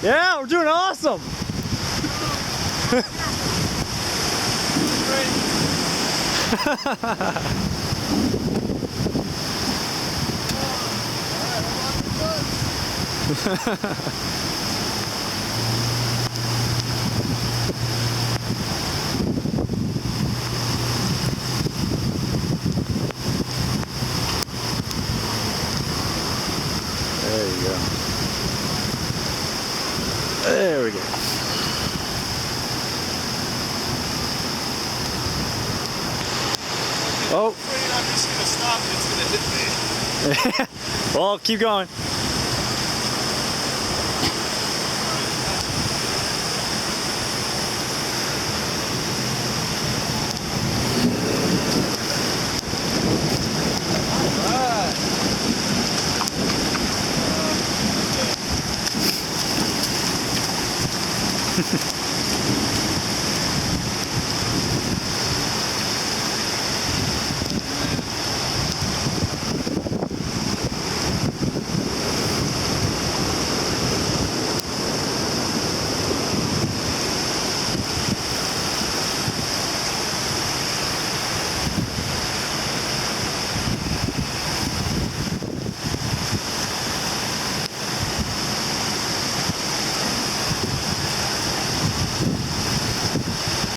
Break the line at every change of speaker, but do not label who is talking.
Yeah, we're doing awesome. There you go. There we go. Oh.
I'm just gonna stop and it's gonna hit me.
Well, keep going.
Alright.